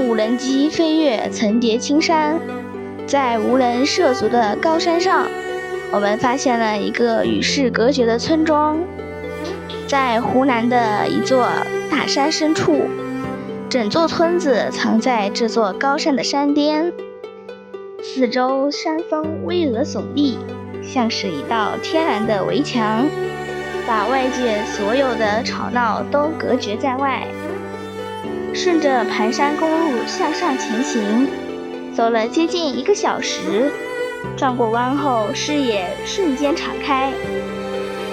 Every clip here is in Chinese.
乘无人机飞越层叠青山，在无人涉足的高山上，我们发现了一个与世隔绝的村庄。在湖南的一座大山深处，整座村子藏在这座高山的山巅，四周山峰巍峨耸立，像是一道天然的围墙，把外界所有的吵闹都隔绝在外。顺着盘山公路向上前行，走了接近1个小时，转过弯后，视野瞬间敞开，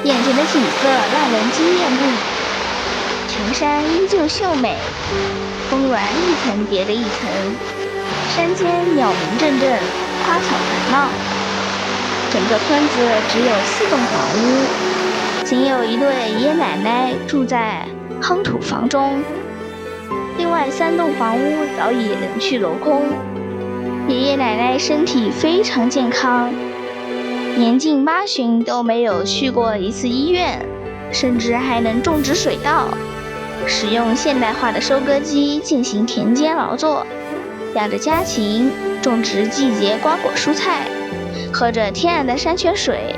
眼前的景色让人惊艳不已。群山依旧秀美，峰峦一层叠着一层，山间鸟鸣阵阵，花草繁茂。整个村子只有4栋房屋，仅有一对爷爷奶奶住在夯土房中，另外3栋房屋早已人去楼空。爷爷奶奶身体非常健康，年近80都没有去过一次医院，甚至还能种植水稻，使用现代化的收割机进行田间劳作，养着家禽，种植季节瓜果蔬菜，喝着天然的山泉水，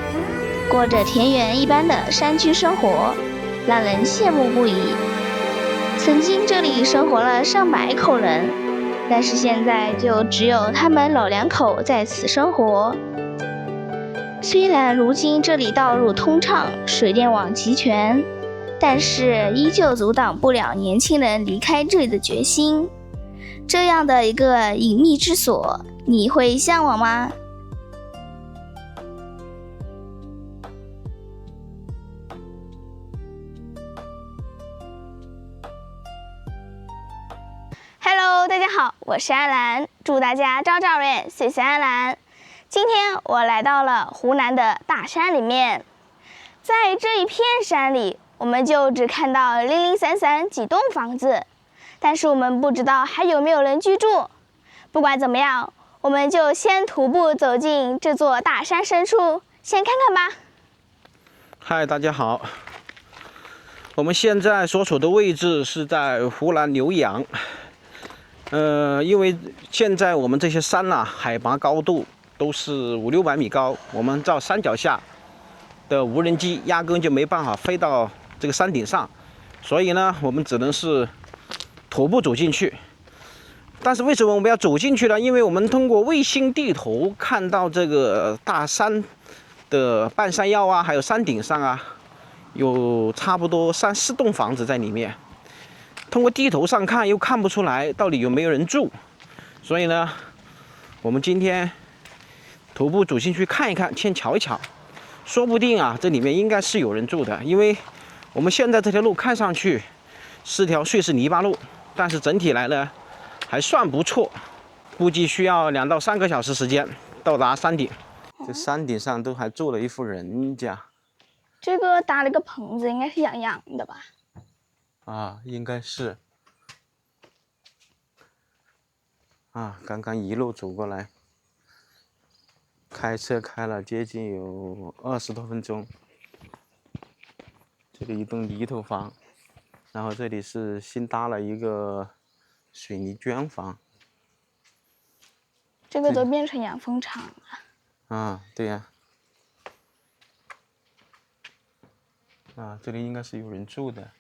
过着田园一般的山区生活，让人羡慕不已。曾经这里生活了上百口人，但是现在就只有他们老2口在此生活。虽然如今这里道路通畅，水电网齐全，但是依旧阻挡不了年轻人离开这里的决心。这样的一个隐秘之所，你会向往吗？Hello， 大家好，我是安兰，祝大家朝朝日，岁岁安兰。今天我来到了湖南的大山里面，在这一片山里，我们就只看到零零散散几栋房子，但是我们不知道还有没有人居住。不管怎么样，我们就先徒步走进这座大山深处，先看看吧。嗨，大家好，我们现在所处的位置是在湖南浏阳。因为现在我们这些山海拔高度都是500-600米高，我们到山脚下的无人机压根就没办法飞到这个山顶上，所以呢，我们只能是徒步走进去。但是为什么我们要走进去呢？因为我们通过卫星地图看到这个大山的半山腰还有山顶上有差不多3-4栋房子在里面。通过地图上看又看不出来到底有没有人住，所以呢，我们今天徒步走进去看一看，先瞧一瞧，说不定这里面应该是有人住的。因为我们现在这条路看上去是条碎石泥巴路，但是整体来呢还算不错，估计需要2到3个小时时间到达山顶。这山顶上都还住了一户人家，这个搭了个棚子，应该是养羊的吧？应该是刚刚一路走过来，开车开了接近有20多分钟。这里一栋泥头房，然后这里是新搭了一个水泥砖房。这个都变成养蜂场了。对呀。这里应该是有人住的。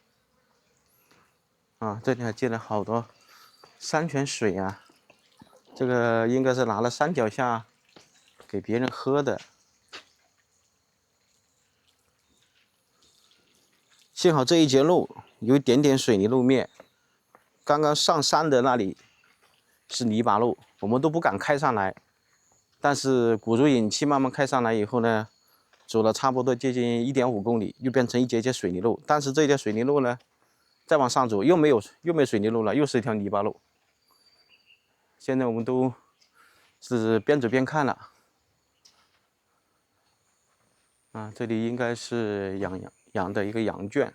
这里还建了好多山泉水这个应该是拿了山脚下给别人喝的。幸好这一节路有一点点水泥路面，刚刚上山的那里是泥巴路，我们都不敢开上来。但是鼓足勇气慢慢开上来以后呢，走了差不多接近1.5公里，又变成一节节水泥路。但是这条水泥路呢，再往上走又没有水泥路了，又是一条泥巴路。现在我们都是边走边看了。这里应该是养的一个羊圈，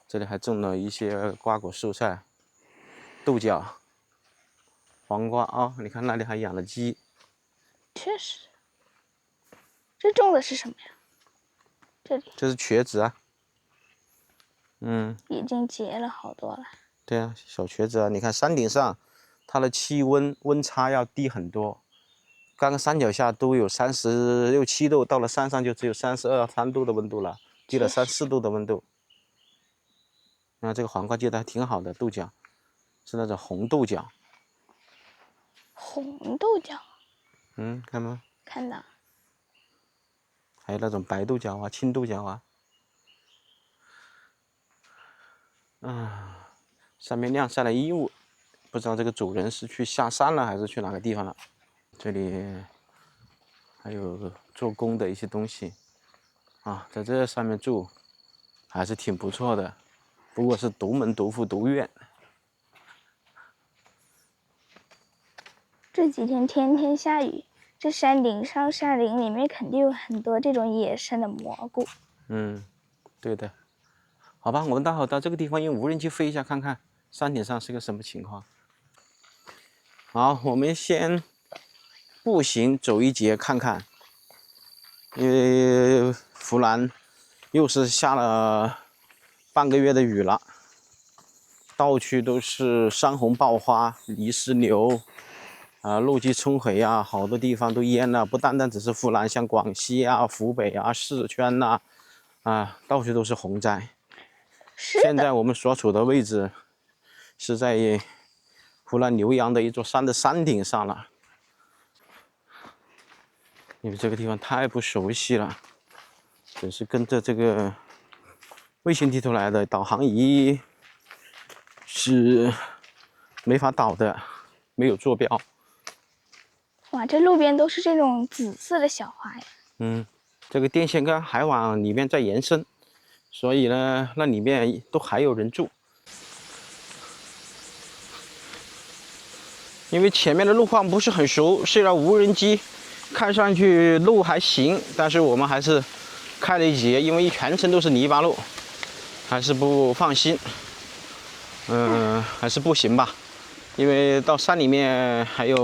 这里还种了一些瓜果蔬菜，豆角、黄瓜你看那里还养了鸡。确实。这种的是什么呀？这是瘸子已经结了好多了。对小瘸子你看山顶上它的气温温差要低很多。刚刚山脚下都有36、7度，到了山上就只有32、3度的温度了，低了3、4度的温度。那这个黄瓜结的还挺好的，豆角是那种红豆角。红豆角。看吗？看到。还有那种白豆角啊、青豆角啊。上面晾晒了衣物，不知道这个主人是去下山了还是去哪个地方了。这里还有做工的一些东西啊，在这上面住还是挺不错的，不过是独门独户独院。这几天天天下雨，这山顶上山林里面肯定有很多这种野生的蘑菇。对的。好吧，我们待会到这个地方用无人机飞一下，看看山顶上是个什么情况。好，我们先步行走一节看看，因为湖南又是下了半个月的雨了，到处都是山洪爆发、泥石流路基冲毁啊，好多地方都淹了，不单单只是湖南，像广西啊、湖北啊、四川呐到处都是洪灾。现在我们所处的位置是在湖南浏阳的一座山的山顶上了。因为这个地方太不熟悉了，只是跟着这个卫星地图来的，导航仪是没法导的，没有坐标。哇，这路边都是这种紫色的小花呀。这个电线杆还往里面再延伸，所以呢，那里面都还有人住。因为前面的路况不是很熟，虽然无人机看上去路还行，但是我们还是开了一节，因为全程都是泥巴路，还是不放心。还是不行吧，因为到山里面还有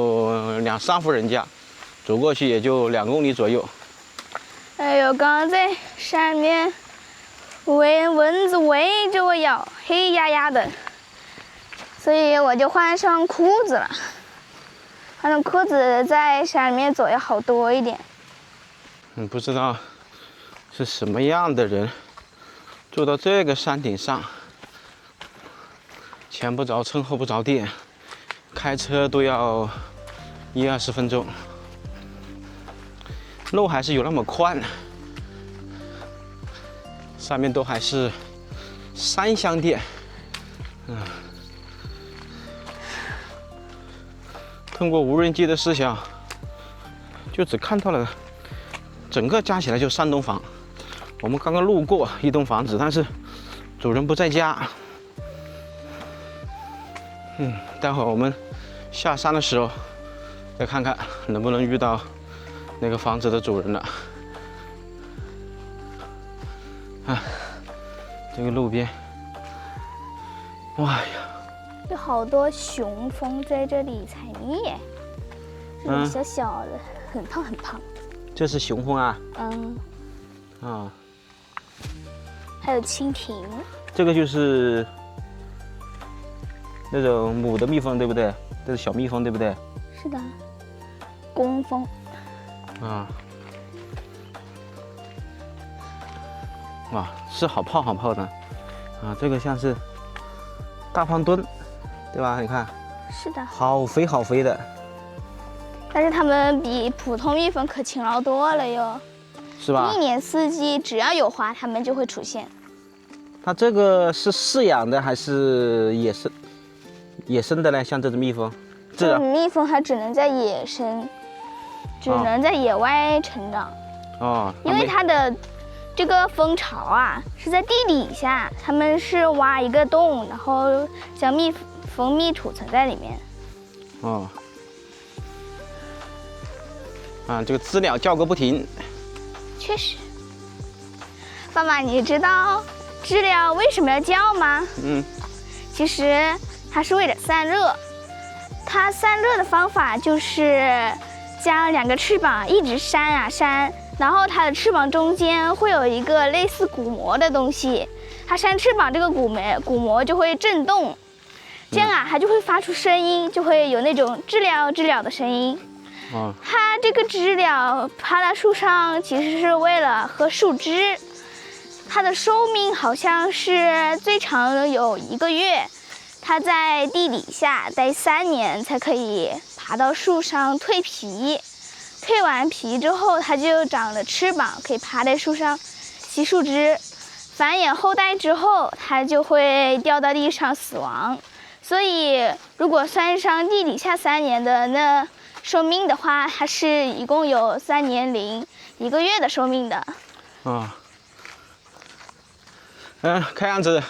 2、3户人家，走过去也就2公里左右。哎呦，刚刚在山里面蚊子围着我咬，黑压压的，所以我就换上裤子了。换上裤子在山里面走要好多一点。不知道是什么样的人住到这个山顶上，前不着村后不着店，开车都要10、20分钟，路还是有那么宽，上面都还是3香店。通过无人机的视角，就只看到了整个加起来就3栋房。我们刚刚路过一栋房子，但是主人不在家。待会儿我们下山的时候再看看能不能遇到那个房子的主人了。这个路边，哇呀，有好多雄蜂在这里采蜜耶，这种小小的，很胖很胖。这是雄蜂啊？还有蜻蜓。这个就是那种母的蜜蜂，对不对？这是小蜜蜂，对不对？是的，工蜂。哇，是好泡好泡的这个像是大胖墩，对吧？你看，是的，好肥好肥的。但是它们比普通蜜蜂可勤劳多了哟，是吧？一年四季只要有花，它们就会出现。它这个是饲养的还是野生的呢？像这种蜜蜂，这种蜜蜂它只能在野生，只能在野外成长。因为它的这个蜂巢啊是在地底下，它们是挖一个洞，然后将蜂蜜储存在里面。这个知了叫个不停。确实。爸爸，你知道知了为什么要叫吗？其实它是为了散热。它散热的方法就是将2个翅膀一直扇啊扇，然后它的翅膀中间会有一个类似鼓膜的东西，它扇翅膀这个鼓膜就会震动，这样啊，它就会发出声音，就会有那种知了知了的声音。它这个知了爬到树上，其实是为了喝树枝。它的寿命好像是最长有1个月，它在地底下待3年才可以爬到树上蜕皮。蜕完皮之后，它就长了翅膀，可以爬在树上吸树枝。繁衍后代之后，它就会掉到地上死亡。所以，如果算上地底下3年的那寿命的话，它是一共有3年零1个月的寿命的。看样子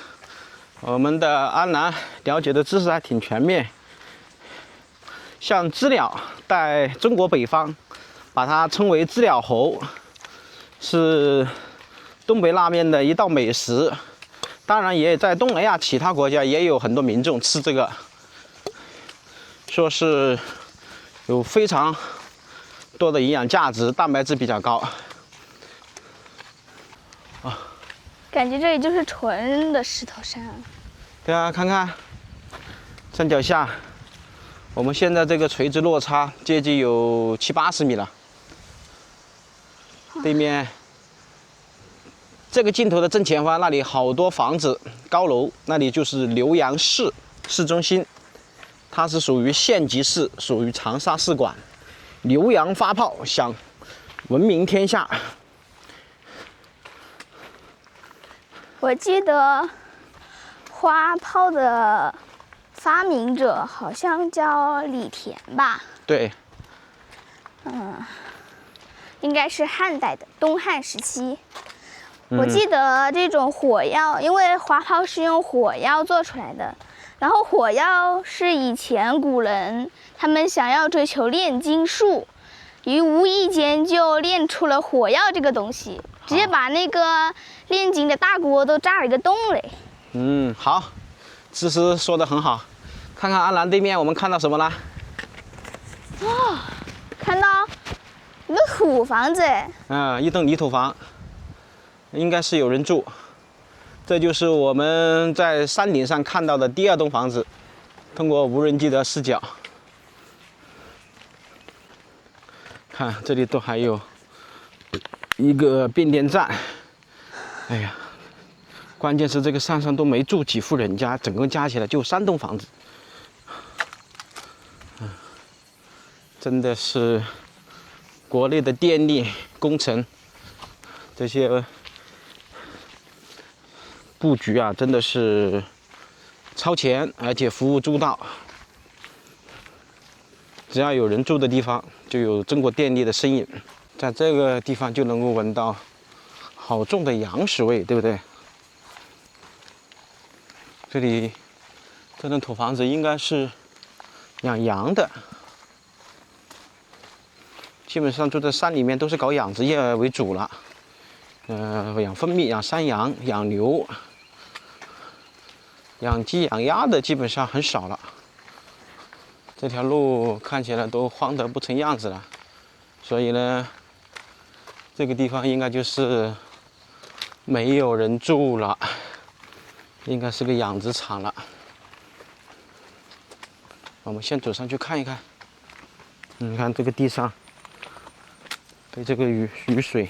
我们的安南了解的知识还挺全面。像知了，在中国北方，把它称为知了猴，是东北那边的一道美食。当然，也在东南亚其他国家也有很多民众吃这个，说是有非常多的营养价值，蛋白质比较高。感觉这里就是纯的石头山。对啊，看看山脚下，我们现在这个垂直落差接近有70、80米了。对面这个镜头的正前方，那里好多房子、高楼，那里就是浏阳市市中心，它是属于县级市，属于长沙市管。浏阳发炮响，闻名天下。我记得花炮的发明者好像叫李田吧？对。应该是汉代的东汉时期。我记得这种火药，因为花炮是用火药做出来的，然后火药是以前古人他们想要追求炼金术，于无意间就炼出了火药这个东西，直接把那个炼金的大锅都炸了一个洞嘞。好，知识说得很好。看看安南对面，我们看到什么了？看到一个土房子。一栋泥土房，应该是有人住。这就是我们在山顶上看到的第2栋房子，通过无人机的视角，看这里都还有一个变电站。哎呀，关键是这个山上都没住几户人家，整个加起来就3栋房子。真的是国内的电力工程这些布局啊，真的是超前，而且服务周到。只要有人住的地方，就有中国电力的身影。在这个地方就能够闻到好重的羊屎味，对不对？这里这栋土房子应该是养羊的。基本上住在山里面都是搞养殖业为主了，养蜂蜜、养山羊、养牛、养鸡、养鸭的基本上很少了。这条路看起来都荒得不成样子了，所以呢，这个地方应该就是没有人住了，应该是个养殖场了。我们先走上去看一看。你看这个地上。被这个雨水，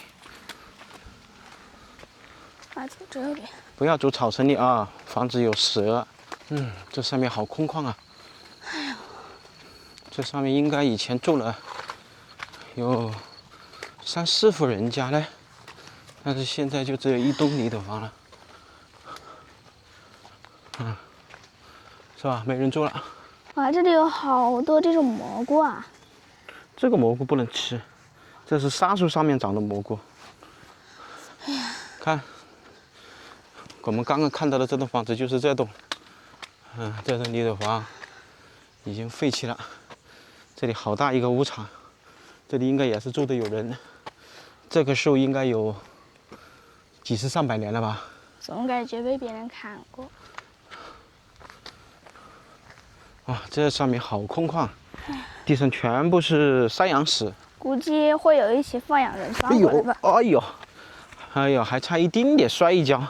走这里，不要走草丛里啊，防止有蛇。这上面好空旷啊。哎呦，这上面应该以前住了有3、4户人家嘞，但是现在就只有1栋泥土房了。是吧？没人住了。哇，这里有好多这种蘑菇啊！这个蘑菇不能吃。这是沙树上面长的蘑菇。看，我们刚刚看到的这栋房子就是这栋。这栋泥土房已经废弃了。这里好大一个屋场，这里应该也是住的有人。这棵树应该有几十上百年了吧？总感觉被别人砍过。哇，这上面好空旷，地上全部是山羊屎。估计会有一些放养人放过来吧。哎呦，还差一丁点摔一跤，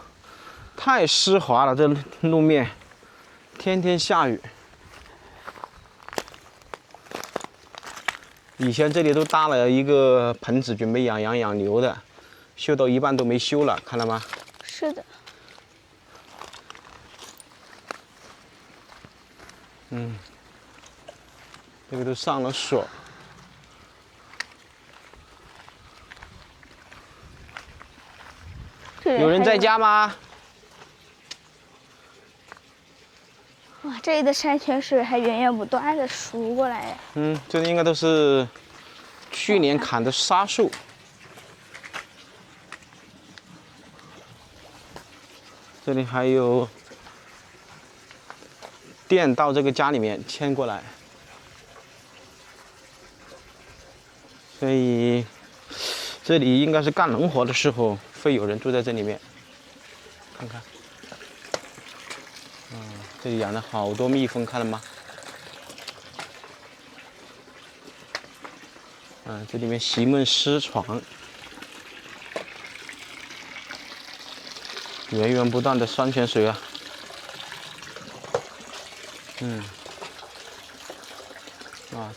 太湿滑了，这路面，天天下雨。以前这里都搭了一个棚子，准备养羊养牛的，修到一半都没修了，看到吗？是的。这个都上了锁。有人在家吗？哇，这里的山泉水还源源不断的输过来。这里应该都是去年砍的沙树。这里还有电到这个家里面牵过来，所以这里应该是干农活的时候会有人住在这里面。看看，这里养了好多蜜蜂，看了吗？这里面席梦思床，源源不断的山泉水啊。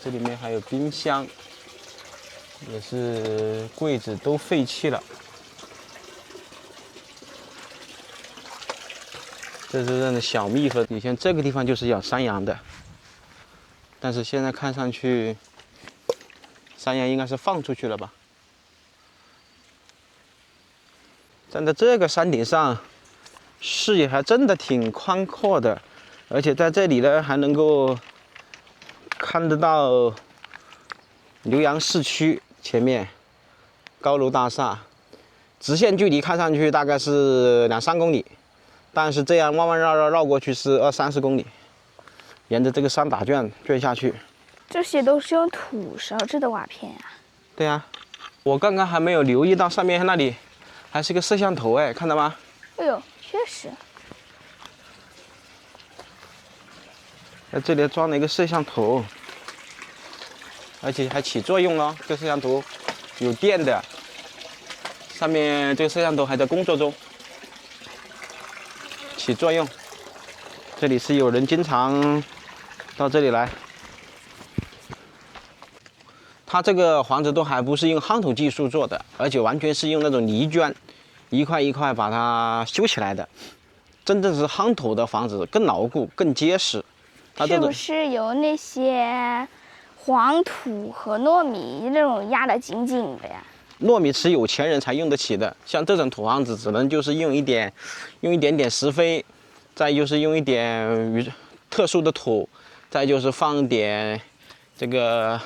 这里面还有冰箱，也是柜子都废弃了。这是那种小蜜蜂，以前这个地方就是养山羊的，但是现在看上去，山羊应该是放出去了吧？站在这个山顶上，视野还真的挺宽阔的，而且在这里呢还能够看得到浏阳市区前面高楼大厦，直线距离看上去大概是2-3公里。但是这样弯弯绕绕绕过去是20-30公里，沿着这个山打卷下去。这些都是用土烧制的瓦片呀。对呀，我刚刚还没有留意到上面那里还是个摄像头，哎，看到吗？哎呦，确实。在这里装了一个摄像头，而且还起作用了。这摄像头有电的，上面这个摄像头还在工作中。起作用，这里是有人经常到这里来。它这个房子都还不是用夯土技术做的，而且完全是用那种泥砖一块一块把它修起来的。真正是夯土的房子更牢固、更结实。它这是不是由那些黄土和糯米那种压得紧紧的呀？糯米是有钱人才用得起的，像这种土房子只能就是用一点点石灰，再就是用一点特殊的土，再就是放点这个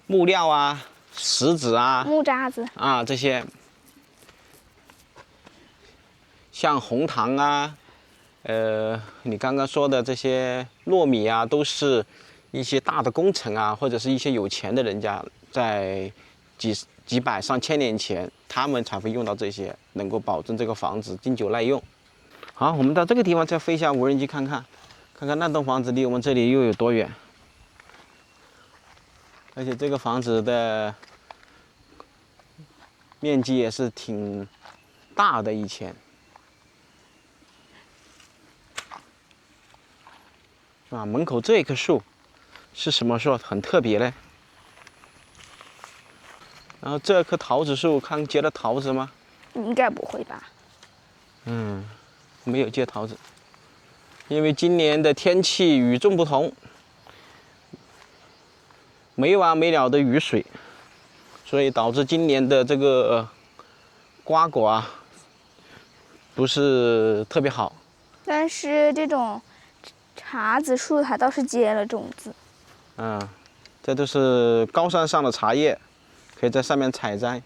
木料啊、石子啊、木渣子啊这些，像红糖啊，你刚刚说的这些糯米啊，都是一些大的工程啊，或者是一些有钱的人家在几百上千年前，他们才会用到这些，能够保证这个房子经久耐用。好，我们到这个地方再飞一下无人机看看那栋房子离我们这里又有多远。而且这个房子的面积也是挺大的，以前。门口这棵树是什么树？很特别嘞。然后这棵桃子树，看结了桃子吗？应该不会吧？没有结桃子，因为今年的天气与众不同，没完没了的雨水，所以导致今年的这个瓜果啊不是特别好。但是这种茶子树它倒是结了种子。这都是高山上的茶叶，可以在上面采摘。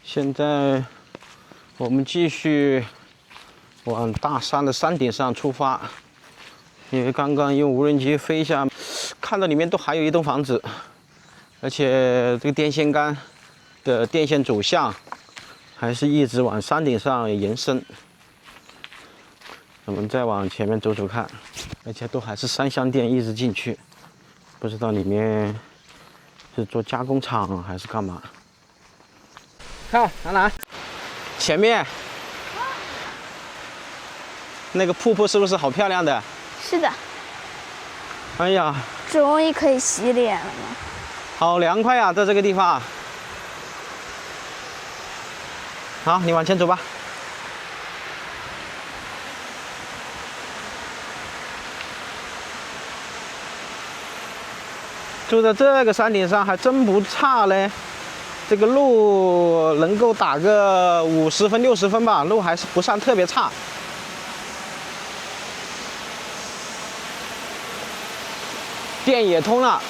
现在我们继续往大山的山顶上出发，因为刚刚用无人机飞一下，看到里面都还有一栋房子，而且这个电线杆的电线走向还是一直往山顶上延伸。我们再往前面走走看，而且都还是三相电一直进去，不知道里面是做加工厂还是干嘛。看哪？前面那个瀑布是不是好漂亮的？是的。哎呀，终于可以洗脸了吗？好凉快啊，在这个地方。好，你往前走吧。住在这个山顶上还真不差嘞，这个路能够打个50分、60分吧，路还是不算特别差。电也通了，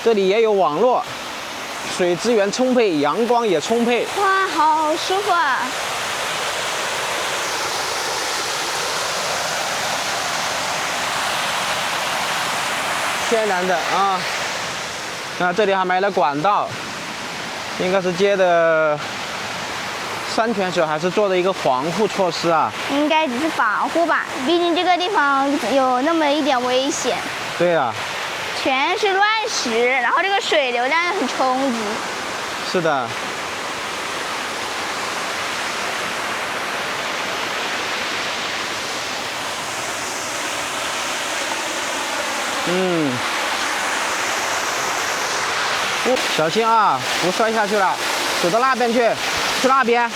这里也有网络，水资源充沛，阳光也充沛。哇，好舒服啊！天然的啊。那这里还埋了管道，应该是接的山泉水，还是做的一个防护措施啊？应该只是保护吧，毕竟这个地方有那么一点危险。对啊。全是乱石，然后这个水流量很充足。是的。小心啊，不摔下去了。走到那边去，去那边，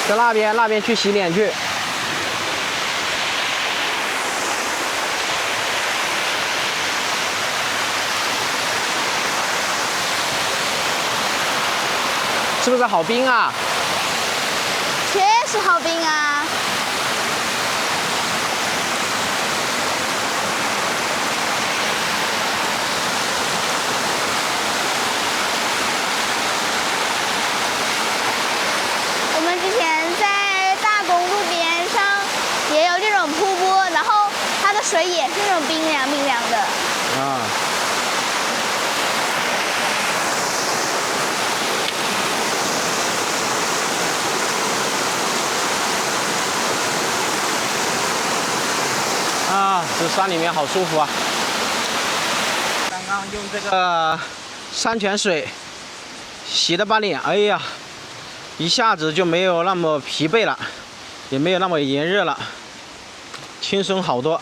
在那边去洗脸去。是不是好冰啊？确实好冰啊！我们之前在大公路边上也有这种瀑布，然后它的水也是那种冰凉冰凉的。啊。这山里面好舒服啊！刚刚用这个山泉水洗了把脸，哎呀，一下子就没有那么疲惫了，也没有那么炎热了，轻松好多。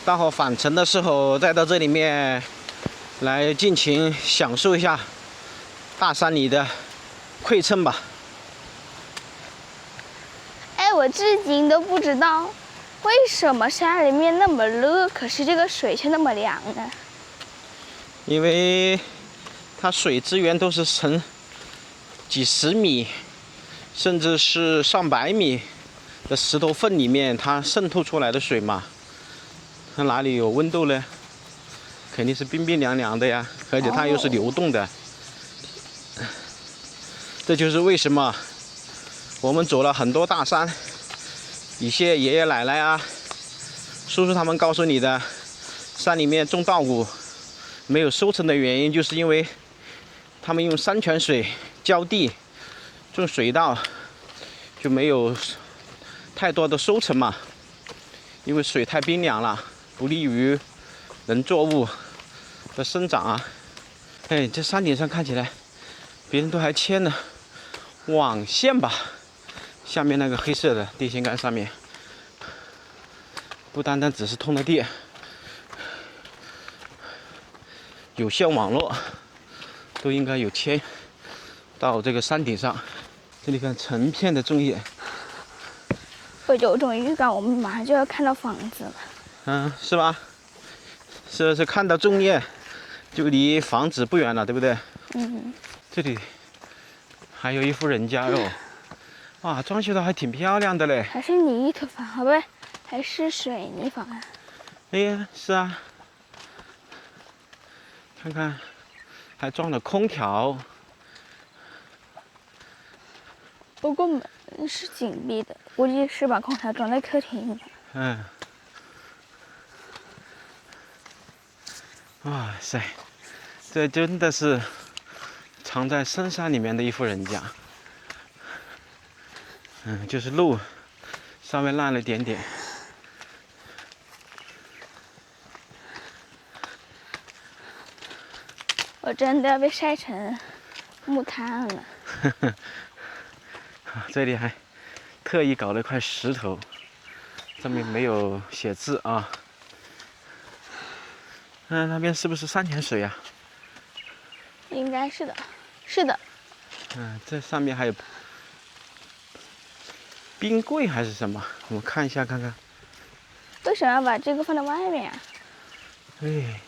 待会返程的时候再到这里面来尽情享受一下大山里的馈赠吧。哎，我至今都不知道。为什么山里面那么热，可是这个水却那么凉呢？因为它水资源都是成几十米，甚至是上百米的石头缝里面，它渗透出来的水嘛。它哪里有温度呢？肯定是冰冰凉凉的呀，而且它又是流动的。这就是为什么我们走了很多大山。一些爷爷奶奶啊、叔叔他们告诉你的，山里面种稻谷没有收成的原因，就是因为他们用山泉水浇地，种水稻就没有太多的收成嘛，因为水太冰凉了，不利于农作物的生长啊。哎，这山顶上看起来，别人都还牵了网线吧。下面那个黑色的电线杆上面，不单单只是通了电，有线网络都应该有牵到这个山顶上。这里看成片的种叶，我有种预感，我们马上就要看到房子了。是吧？是看到种叶，就离房子不远了，对不对？这里还有一户人家哟。哇，装修的还挺漂亮的嘞！还是泥土房，好呗？还是水泥房啊？哎呀，是啊。看看，还装了空调。不过门是紧闭的，估计是把空调装在客厅了。哇塞，这真的是藏在深山里面的一户人家。就是路稍微烂了点点。我真的要被晒成木炭了。这里还特意搞了一块石头，上面没有写字啊。那边是不是山泉水呀？应该是的，是的。这上面还有冰柜还是什么？我们看一下看看。为什么要把这个放在外面啊？哎，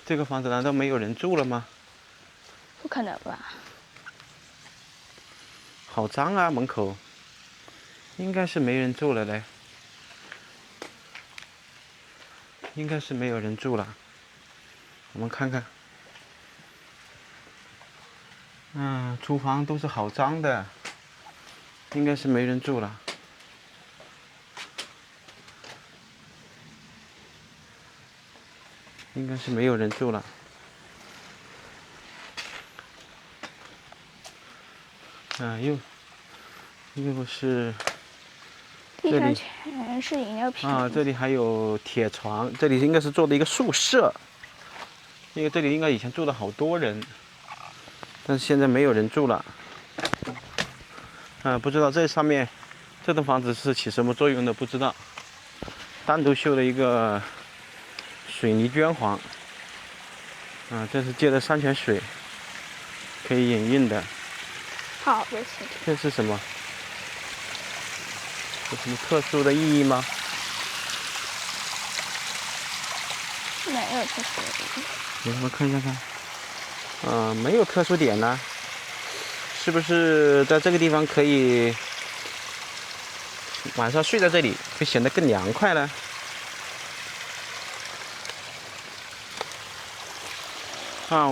这个房子难道没有人住了吗？不可能吧？好脏啊，门口。应该是没人住了嘞。应该是没有人住了。我们看看。厨房都是好脏的，应该是没人住了。应该是没有人住了。又是。地上全是饮料瓶。这里还有铁床，这里应该是做的一个宿舍，因为这里应该以前住了好多人，但是现在没有人住了。不知道这上面这栋房子是起什么作用的，不知道。单独修了一个水泥捐黄。这是接的山泉水，可以饮用的。好的，这是什么？有什么特殊的意义吗？没有特殊的意义。我们看一下看。没有特殊点呢。是不是在这个地方可以晚上睡在这里，会显得更凉快呢？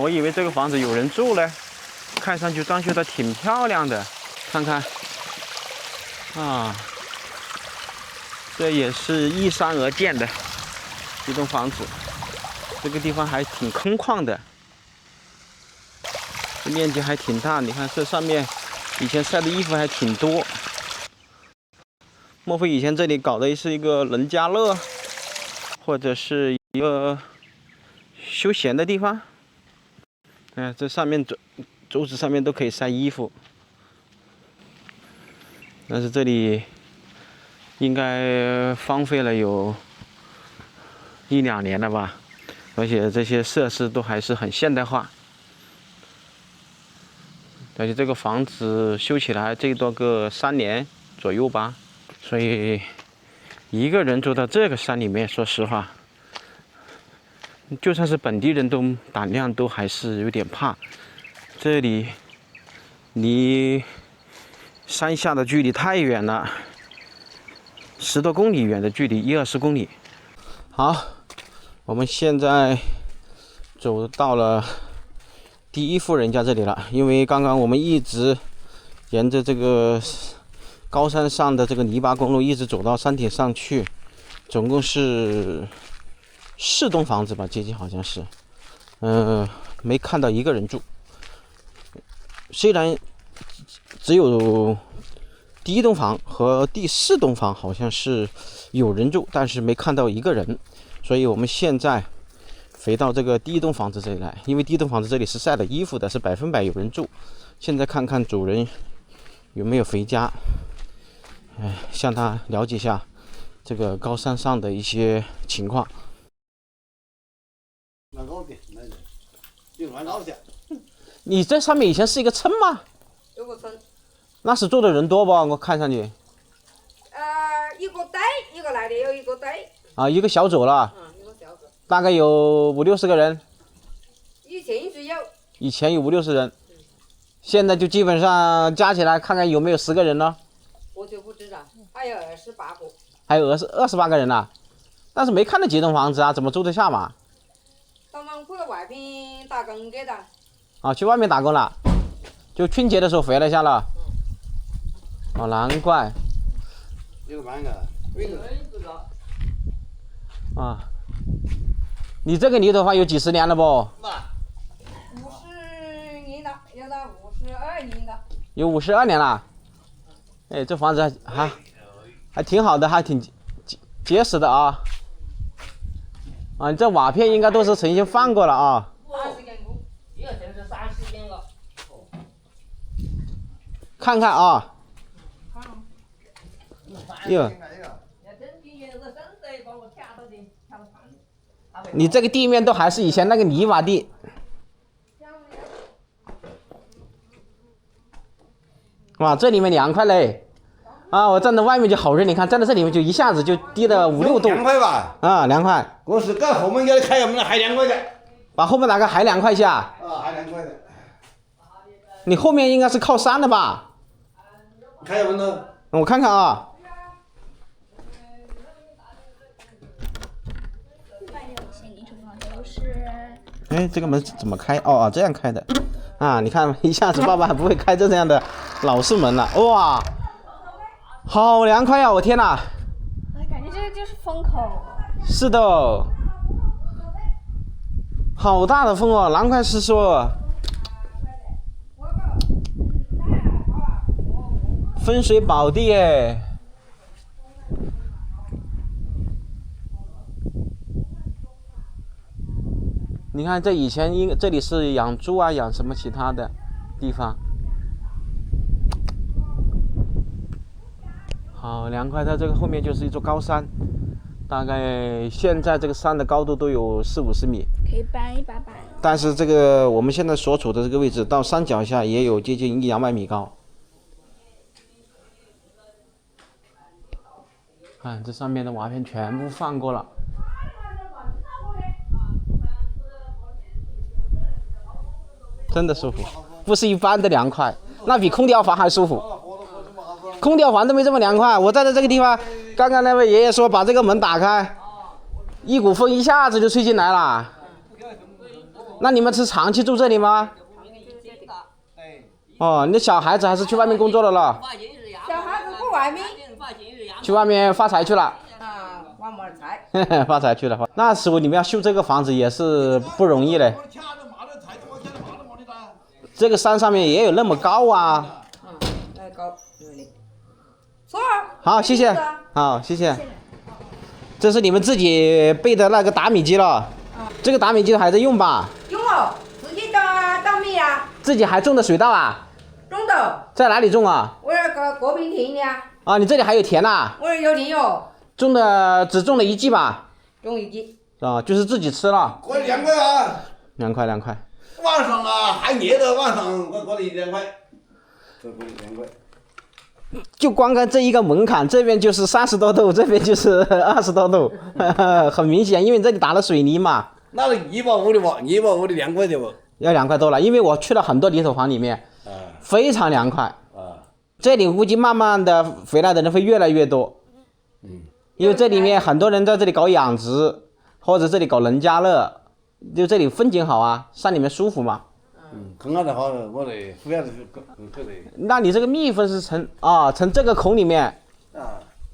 我以为这个房子有人住呢，看上去装修的挺漂亮的。看看，这也是依山而建的一栋房子。这个地方还挺空旷的，这面积还挺大。你看这上面以前晒的衣服还挺多。莫非以前这里搞的是一个农家乐，或者是一个休闲的地方？这上面桌子上面都可以晒衣服。但是这里应该荒废了有1、2年了吧，而且这些设施都还是很现代化。而且这个房子修起来最多个3年左右吧，所以一个人住到这个山里面，说实话，就算是本地人都胆量都还是有点怕。这里离山下的距离太远了，10多公里远的距离，1、20公里。好，我们现在走到了第一户人家这里了。因为刚刚我们一直沿着这个高山上的这个泥巴公路一直走到山顶上去，总共是4栋房子吧，接近好像是，没看到一个人住。虽然只有第1栋房和第4栋房好像是有人住，但是没看到一个人。所以我们现在回到这个第1栋房子这里来，因为第1栋房子这里是晒了衣服的，是100%有人住。现在看看主人有没有回家，向他了解一下这个高山上的一些情况。你这上面以前是一个村吗？有个村。那是住的人多不？我看上去。一个队，一个来的有一个队。一个小组了。一个小组。大概有50、60个人。以前是有。以前有50、60人，现在就基本上加起来看看有没有10个人了。我就不知道，还有28个。还有28个人呢，但是没看到几栋房子啊，怎么住得下嘛？他们去了外边打工去的。去外面打工了，就春节的时候回来下了。难怪。你这个泥头房有几10年了不？50年了，有到52年了。有52年了。这房子还挺好的，还挺结实的啊。你这瓦片应该都是重新放过了啊。看看啊。你这个地面都还是以前那个泥瓦地。哇，这里面凉快嘞。啊，我站在外面就好热，你看站在这里面就一下子就低了5、6度。凉快吧？啊，凉快。我是干后面给他开，我们还凉快的。把后面那个还凉快下。啊，还凉快的。你后面应该是靠山的吧？开门呢？我看看啊。哎，这个门怎么开？哦，这样开的。啊，你看一下子爸爸还不会开这样的老式门了。哇，好凉快呀！我天哪！感觉这个就是风口。是的，好大的风哦，凉快是说。风水宝地哎。你看，这以前这里是养猪啊，养什么其他的地方，好凉快。它这个后面就是一座高山，大概现在这个山的高度都有40、50米，可以搬一把板。但是这个我们现在所处的这个位置，到山脚下也有接近100、200米高。看这上面的瓦片全部放过了。真的舒服，不是一般的凉快，那比空调房还舒服。空调房都没这么凉快。我站在这个地方，刚刚那位爷爷说把这个门打开，一股风一下子就吹进来了。那你们是长期住这里吗？哦，你的小孩子还是去外面工作了咯？小孩子去外面。去外面发财去了。啊，挖毛菜。发财去了。那师傅，你们要修这个房子也是不容易嘞。这个山上面也有那么高啊。高，说。好，谢谢。好，谢谢。这是你们自己备的那个打米机了。这个打米机还在用吧？用哦，自己打米呀。自己还种的水稻啊？种的。在哪里种啊？我那个果品田的呀。啊，你这里还有田呐？我有田哟。种的只种了1季吧？种1季。啊，就是自己吃了。过得凉快啊！凉快凉快。晚上啊，还热的晚上，我过得凉快。这过得凉快。就光看这一个门槛，这边就是30多度，这边就是20多度，很明显，因为这里打了水泥嘛。那是150的吧？150的凉快的不？要凉快多了，因为我去了很多泥土房里面，非常凉快。这里估计慢慢的回来的人会越来越多。因为这里面很多人在这里搞养殖，或者这里搞农家乐，就这里风景好啊，山里面舒服嘛。更好的好，我的主要是可的。那你这个蜜蜂是从这个孔里面，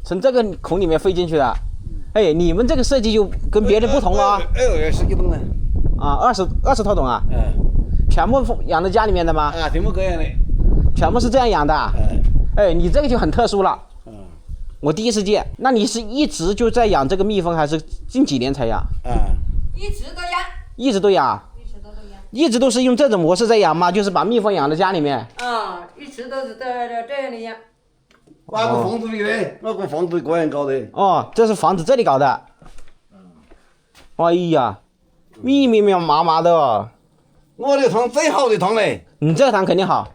从这个孔里面飞进去的。哎，你们这个设计就跟别人不同了。10几吨呢。啊，20多吨啊。全部养在家里面的吗？全部这样的。全部是这样养的。哎，你这个就很特殊了。我第一次见。那你是一直就在养这个蜜蜂，还是近几年才养？一直都养。一直都养。一直都是用这种模式在养吗？就是把蜜蜂养在家里面。一直都是这样的养。我个房子里的，我个房子个人搞的。哦，这是房子这里搞的。哎呀，密密麻麻的哦。我的塘最好的塘嘞。你这个塘肯定好。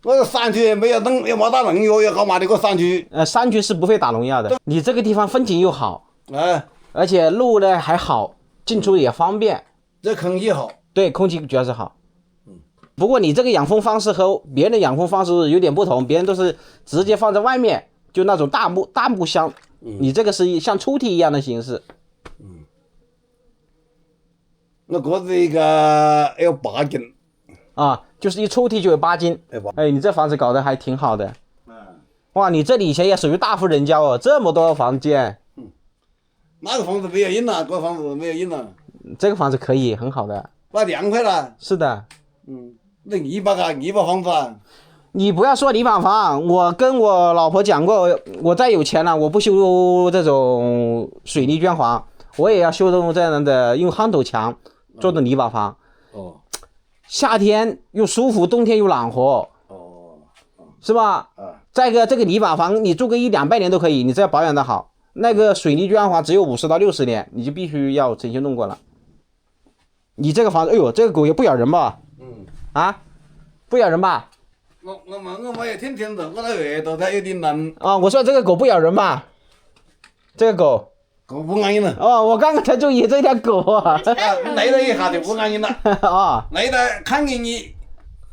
我这山区没有弄，也没打农药，要搞嘛的个山区。山区是不会打农药的。你这个地方风景又好，而且路呢还好，进出也方便。这空气好。对，空气主要是好。不过你这个养蜂方式和别人的养蜂方式有点不同，别人都是直接放在外面，就那种大木箱，你这个是像抽屉一样的形式。我个子一个要8斤。就是一抽屉就有8斤。哎，你这房子搞得还挺好的。哇，你这里以前也属于大户人家哦，这么多房间。那个房子没有用了，这个房子没有用了。这个房子可以，很好的。那凉快了。是的。那泥巴房子啊。你不要说泥巴房，我跟我老婆讲过，我再有钱了，我不修这种水泥砖房，我也要修这样的用夯土墙做的泥巴房。夏天又舒服，冬天又暖和。是吧？再一个，这个泥巴房你住个100-200年都可以，你只要保养的好。那个水泥砖房只有50到60年，你就必须要整修弄过了。你这个房子，哎呦，这个狗也不咬人吧？不咬人吧？我没有听清楚，我那耳朵它有点冷。啊，我说这个狗不咬人吧？这个狗。狗不安逸了。哦，我刚刚才注意这条狗啊。累了一下就不安逸了。啊。累了看见你，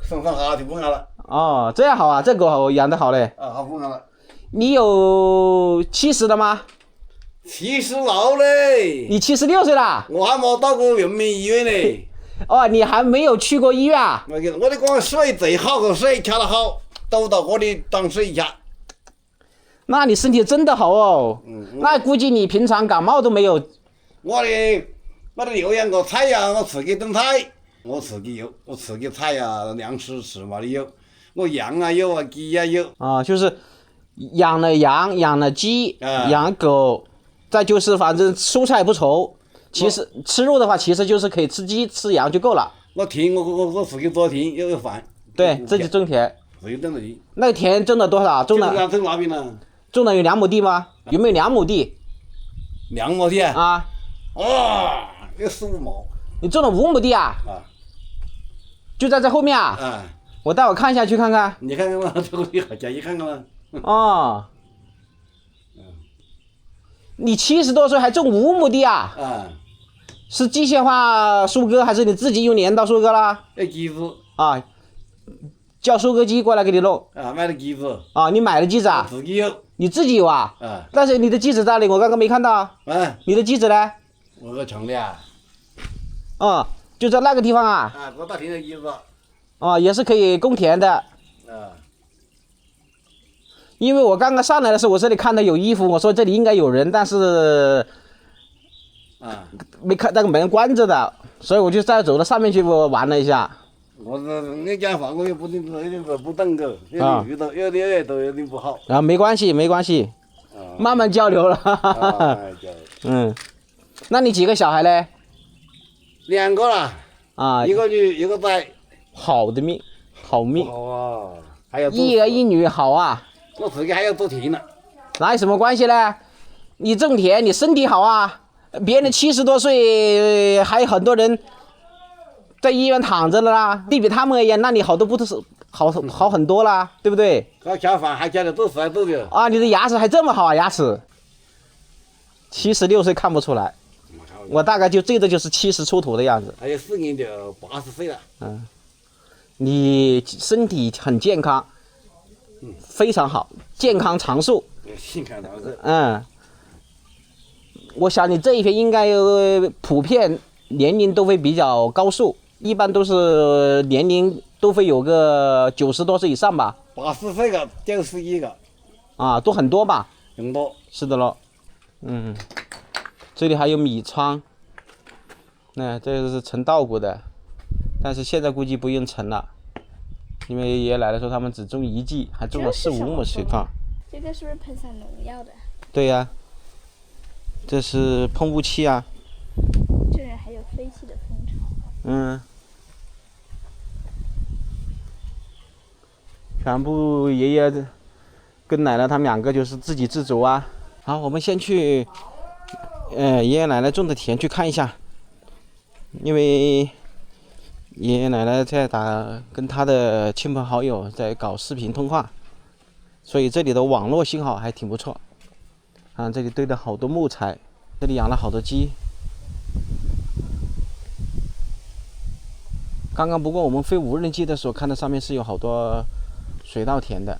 身上下就不安了。哦，这样好啊，这狗养得好嘞。啊，好不安了。你有70了吗？76嘞。你76岁啦？我还没到过人民医院嘞。哦，你还没有去过医院啊？我的光水最好个水吃得好，都到我的当水吃。那你身体真的好哦。那估计你平常感冒都没有。我的牛羊个菜呀，我自己种菜，我自己有，我自己菜呀，粮食吃嘛的有，我羊啊有啊，鸡呀有。啊，就是养了羊，养了鸡，养狗，再就是反正蔬菜不愁。其实吃肉的话，其实就是可以吃鸡吃羊就够了。我田我自己做田，有饭。对，自己种田。自己种的田。那个田种了多少？种了那边呢？种了有2亩地吗？有没有2亩地？2亩地啊？啊。有15亩。你种了5亩地啊？啊。就在这后面啊？啊。我带我看一下去看看。你看看嘛，这个你好家一看看嘛。哦。你70多岁还种5亩地啊？啊。是机械化收割还是你自己用镰刀收割啦？机子。啊。叫收割机过来给你弄。啊，买的机子。啊，你买的机子啊？自己有。你自己有啊？啊。但是你的机子在哪里？我刚刚没看到。啊。你的机子呢？我个厂里啊。啊，就在那个地方啊。啊，我大田的机子。啊，也是可以供田的。啊。因为我刚刚上来的时候，我这里看到有衣服，我说这里应该有人，但是啊，没看那个门关着的，所以我就再走到上面去玩了一下。我那间房我也不懂，有点不懂个，有点遇到有点耳朵有点不好。啊，没关系，没关系，慢慢交流了。嗯，那你几个小孩嘞？2个啦。啊，一个女，一个仔。好的命，好命。好啊，还有1儿1女，好啊。我自己还要做田呢。那有什么关系呢？你种田，你身体好啊。别人70多岁，还有很多人在医院躺着了啦。对比他们而言，那你好多不都是好很多啦，对不对？还吃饭，还吃的都是都的。啊，你的牙齿还这么好啊，牙齿。76岁看不出来，我大概就最多就是70出头的样子。还有4年就80岁了。你身体很健康。非常好，健康长寿。健康长寿。我想你这一片应该普遍年龄都会比较高寿，一般都是年龄都会有个90多岁以上吧。80岁个，91个。啊，都很多吧？很多。是的咯。这里还有米仓，那这个是盛稻谷的，但是现在估计不用盛了。因为爷爷奶奶说他们只种1季，还种了4、5亩水稻。这个是不是喷上农药的？对呀，这是喷雾器啊。这里还有废弃的蜂巢。全部爷爷跟奶奶他们2个就是自给自足啊。好，我们先去爷爷奶奶种的田去看一下，因为爷爷奶奶在跟他的亲朋好友在搞视频通话，所以这里的网络信号还挺不错。这里堆了好多木材，这里养了好多鸡。刚刚不过我们飞无人机的时候，看到上面是有好多水稻田的，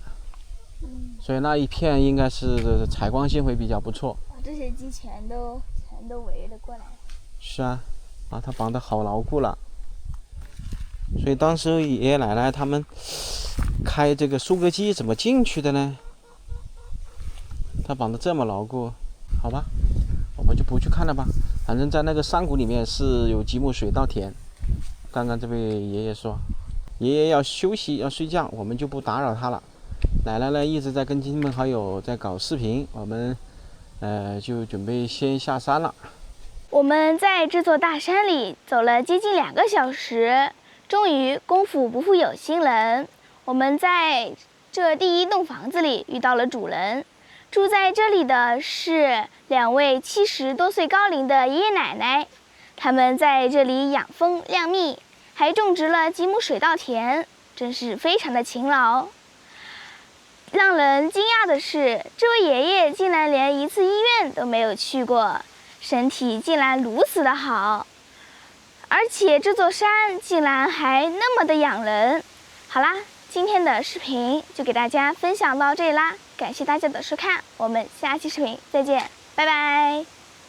所以那一片应该是采光性会比较不错。这些鸡全都围了过来。是啊，它绑得好牢固了。所以当时爷爷奶奶他们开这个收割机怎么进去的呢？它绑得这么牢固，好吧，我们就不去看了吧。反正在那个山谷里面是有几亩水稻田。刚刚这位爷爷说，爷爷要休息要睡觉，我们就不打扰他了。奶奶呢一直在跟亲朋好友在搞视频，我们就准备先下山了。我们在这座大山里走了接近2个小时。终于，功夫不负有心人，我们在这第1栋房子里遇到了主人。住在这里的是2位70多岁高龄的爷爷奶奶，他们在这里养蜂酿蜜，还种植了几亩水稻田。真是非常的勤劳。让人惊讶的是，这位爷爷竟然连一次医院都没有去过，身体竟然如此的好，而且这座山竟然还那么的养人。好啦，今天的视频就给大家分享到这里啦，感谢大家的收看，我们下期视频再见，拜拜。